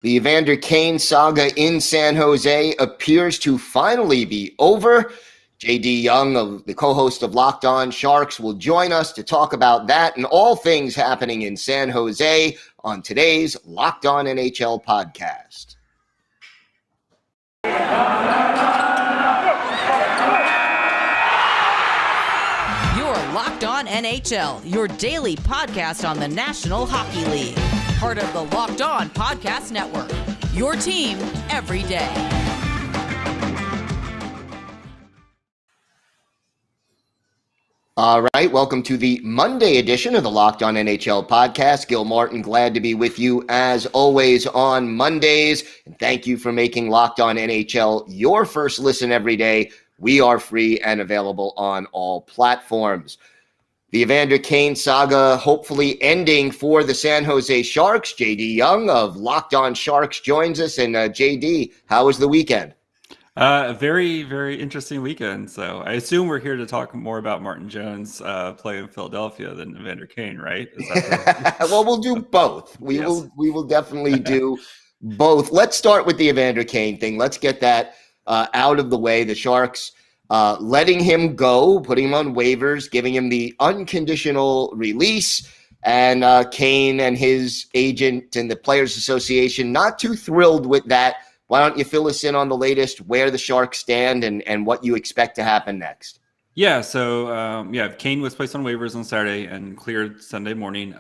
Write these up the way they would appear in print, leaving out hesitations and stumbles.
The Evander Kane saga in San Jose appears to finally be over. JD Young, the co-host of Locked On Sharks, will join us to talk about that and all things happening in San Jose on today's Locked On NHL podcast. You're Locked On NHL, your daily podcast on the National Hockey League. Part of the Locked On Podcast Network, your team every day. All right, welcome to the Monday edition of the Locked On NHL podcast. Gil Martin, glad to be with you as always on Mondays. And thank you for making Locked On NHL your first listen every day. We are free and available on all platforms. The Evander Kane saga hopefully ending for the San Jose Sharks. JD Young of Locked On Sharks joins us. And JD, how was the weekend? A very, very interesting weekend. So I assume we're here to talk more about Martin Jones playing in Philadelphia than Evander Kane, right? Is that Well, we'll do both. We will definitely do both. Let's start with the Evander Kane thing. Let's get that out of the way. The Sharks letting him go, putting him on waivers, giving him the unconditional release, and Kane and his agent and the Players Association not too thrilled with that. Why don't you fill us in on the latest, where the Sharks stand and what you expect to happen next? Yeah, so Kane was placed on waivers on Saturday and cleared Sunday morning.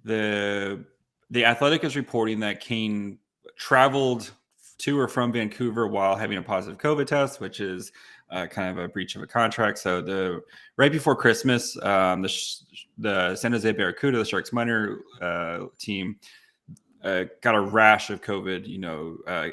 The Athletic is reporting that Kane traveled to or from Vancouver while having a positive COVID test, which is kind of a breach of a contract. So right before Christmas, the San Jose Barracuda, the Sharks minor team, got a rash of COVID.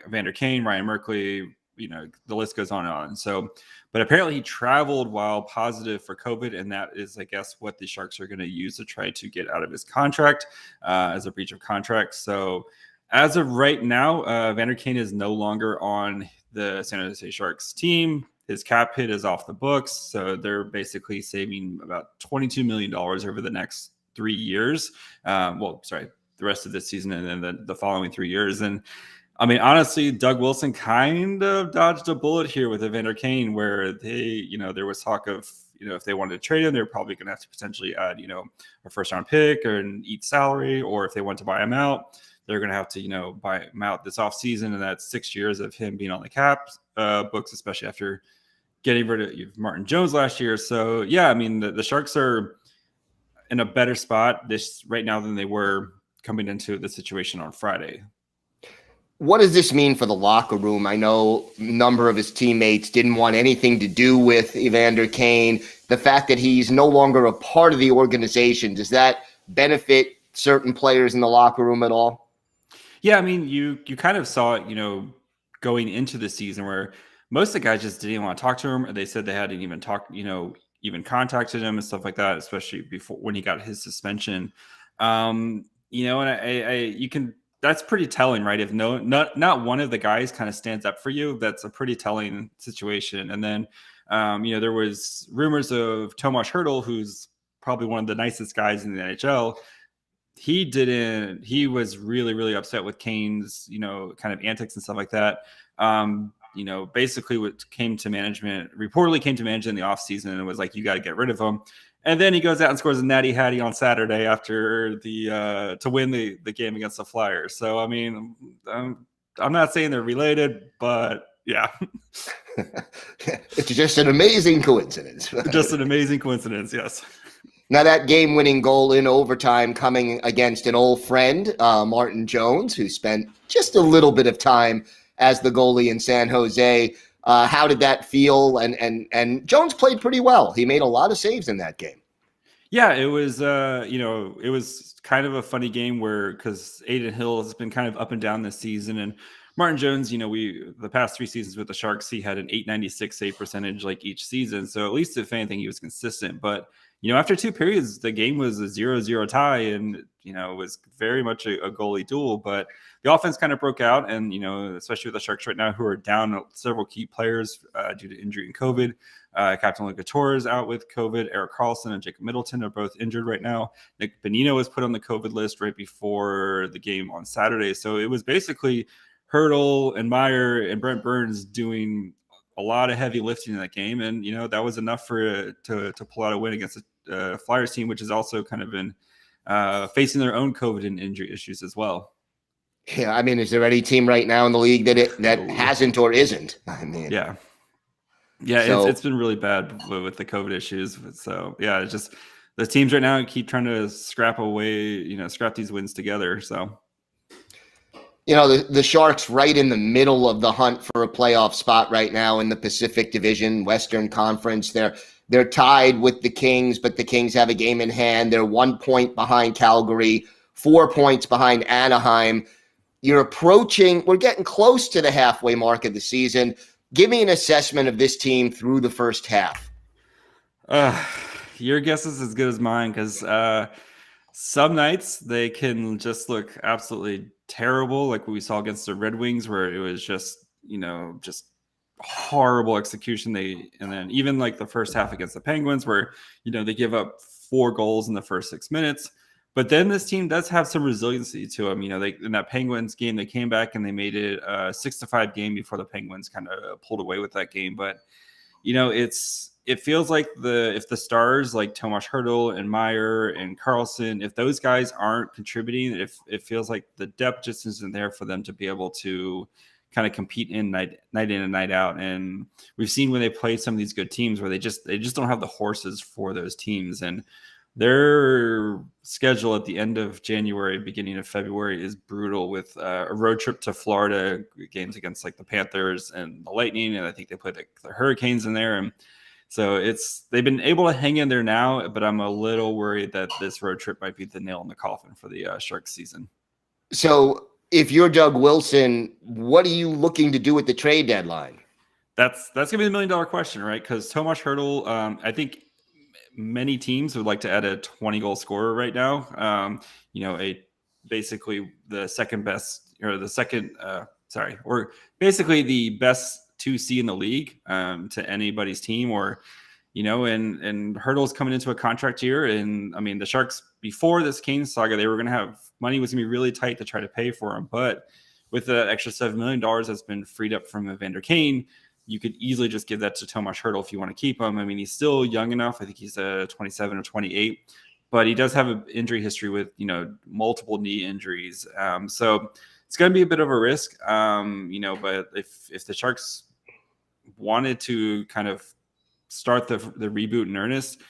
Evander Kane, Ryan Merkley, the list goes on and on. So, but apparently he traveled while positive for COVID, and that is, I guess, what the Sharks are going to use to try to get out of his contract as a breach of contract. So, as of right now, Evander Kane is no longer on the San Jose Sharks team. His cap hit is off the books, so they're basically saving about $22 million over the next 3 years. The rest of this season and then the following 3 years. And I mean, honestly, Doug Wilson kind of dodged a bullet here with Evander Kane, where there was talk of, if they wanted to trade him, they're probably going to have to potentially add, a first round pick and eat salary, or if they want to buy him out, they're going to have to, buy him out this offseason. And that's 6 years of him being on the cap books, especially after getting rid of Martin Jones last year. So, yeah, I mean, the Sharks are in a better spot right now than they were coming into the situation on Friday. What does this mean for the locker room? I know a number of his teammates didn't want anything to do with Evander Kane. The fact that he's no longer a part of the organization, does that benefit certain players in the locker room at all? Yeah, I mean, you kind of saw it, going into the season where most of the guys just didn't want to talk to him, or they said they hadn't even talked, even contacted him and stuff like that, especially before when he got his suspension. And you can, that's pretty telling, right? If not one of the guys kind of stands up for you, that's a pretty telling situation. And then, there was rumors of Tomas Hertl, who's probably one of the nicest guys in the NHL. He was really, really upset with Kane's, kind of antics and stuff like that. Basically what reportedly came to management in the offseason and was like, you got to get rid of him. And then he goes out and scores a natty hattie on Saturday after to win the game against the Flyers. So, I mean, I'm not saying they're related, but yeah. It's just an amazing coincidence. Just an amazing coincidence, yes. Now, that game-winning goal in overtime coming against an old friend, Martin Jones, who spent just a little bit of time as the goalie in San Jose. How did that feel? And Jones played pretty well. He made a lot of saves in that game. Yeah, it was, it was kind of a funny game because Adin Hill has been kind of up and down this season. And Martin Jones, the past 3 seasons with the Sharks, he had an .896 save percentage like each season. So at least if anything, he was consistent. But after 2 periods, the game was a 0-0 tie, and it was very much a goalie duel. But the offense kind of broke out, and especially with the Sharks right now, who are down several key players due to injury and COVID. Captain Luca Torres out with COVID. Erik Karlsson and Jacob Middleton are both injured right now. Nick Bonino was put on the COVID list right before the game on Saturday. So it was basically Hertl and Meyer and Brent Burns doing a lot of heavy lifting in that game. And, that was enough to pull out a win against the Flyers team, which has also kind of been facing their own COVID and injury issues as well. Yeah, I mean, is there any team right now in the league that hasn't or isn't? I mean, yeah, so, it's been really bad with the COVID issues. So it's just the teams right now keep trying to scrap these wins together. So, the Sharks right in the middle of the hunt for a playoff spot right now in the Pacific Division, Western Conference. They're tied with the Kings, but the Kings have a game in hand. They're 1 point behind Calgary, 4 points behind Anaheim. We're getting close to the halfway mark of the season. Give me an assessment of this team through the first half. Your guess is as good as mine, because some nights they can just look absolutely terrible, like we saw against the Red Wings, where it was just horrible execution. And then even like the first half against the Penguins, where they give up 4 goals in the first 6 minutes. But then this team does have some resiliency to them. In that Penguins game, they came back and they made it a 6-5 game before the Penguins kind of pulled away with that game. But it feels like if the stars like Tomas Hertl and Meyer and Karlsson, if those guys aren't contributing, if it feels like the depth just isn't there for them to be able to kind of compete night in and night out. And we've seen when they play some of these good teams where they just don't have the horses for those teams. And their schedule at the end of January, beginning of February is brutal, with a road trip to Florida, games against like the Panthers and the Lightning, and I think they put the Hurricanes in there. And so they've been able to hang in there now, but I'm a little worried that this road trip might be the nail in the coffin for the Sharks season. So if you're Doug Wilson, what are you looking to do at the trade deadline? That's going to be the $1 million question, right? Because Tomas Hertl, I think many teams would like to add a 20-goal scorer right now. Basically the second best, or basically the best 2C in the league to anybody's team, or and Hertl's coming into a contract year. And I mean, the Sharks before this Kane saga, they were going to have money was going to be really tight to try to pay for him. But with the extra $7 million that's been freed up from Evander Kane, you could easily just give that to Tomas Hertl if you want to keep him. I mean, he's still young enough. I think he's 27 or 28, but he does have an injury history with, multiple knee injuries. So it's going to be a bit of a risk, but if the Sharks wanted to kind of start the reboot in earnest,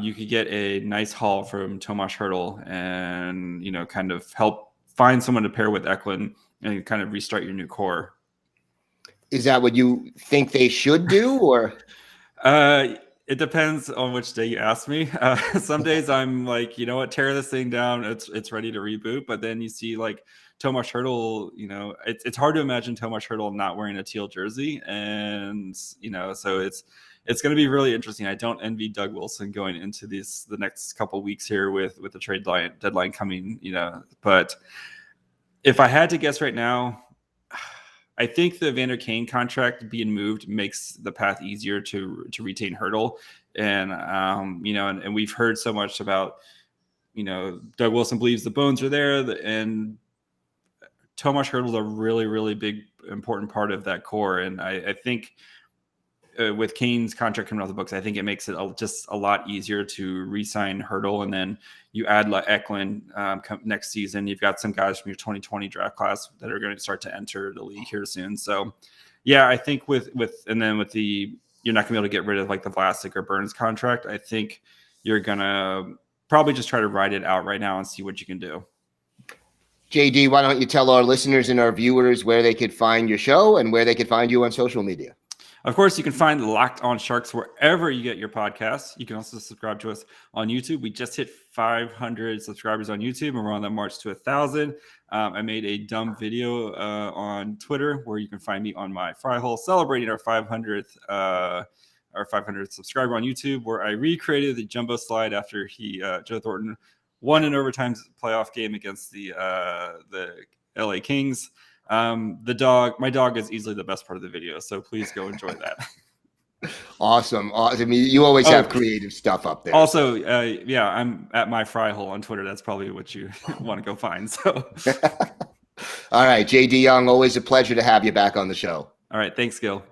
you could get a nice haul from Tomas Hertl and, kind of help find someone to pair with Eklund and kind of restart your new core. Is that what you think they should do, or? It depends on which day you ask me. Some days I'm like, you know what, tear this thing down. It's ready to reboot. But then you see like Tomas Hertl, it's hard to imagine Tomas Hertl not wearing a teal jersey. And, so it's going to be really interesting. I don't envy Doug Wilson going into the next couple of weeks here with the trade deadline coming, but if I had to guess right now, I think the Evander Kane contract being moved makes the path easier to retain Hertl. And, and we've heard so much about, Doug Wilson believes the bones are there, and Tomas Hertl is a really, really big, important part of that core. And I think with Kane's contract coming off the books, I think it makes it just a lot easier to re-sign Hertl. And then you add Eklund next season. You've got some guys from your 2020 draft class that are going to start to enter the league here soon. So, yeah, I think you're not going to be able to get rid of like the Vlasic or Burns contract. I think you're going to probably just try to ride it out right now and see what you can do. JD, why don't you tell our listeners and our viewers where they could find your show and where they could find you on social media? Of course, you can find Locked On Sharks wherever you get your podcasts. You can also subscribe to us on YouTube. We just hit 500 subscribers on YouTube, and we're on that march to 1,000. I made a dumb video on Twitter where you can find me on my fry hole celebrating our 500th our 500th subscriber on YouTube, where I recreated the jumbo slide after Joe Thornton won an overtime playoff game against the LA Kings. My dog is easily the best part of the video, so please go enjoy that. Awesome. I mean, you always have creative stuff up there. Also, I'm at my fry hole on Twitter. That's probably what you want to go find. So, all right, JD Young, always a pleasure to have you back on the show. All right, thanks, Gil.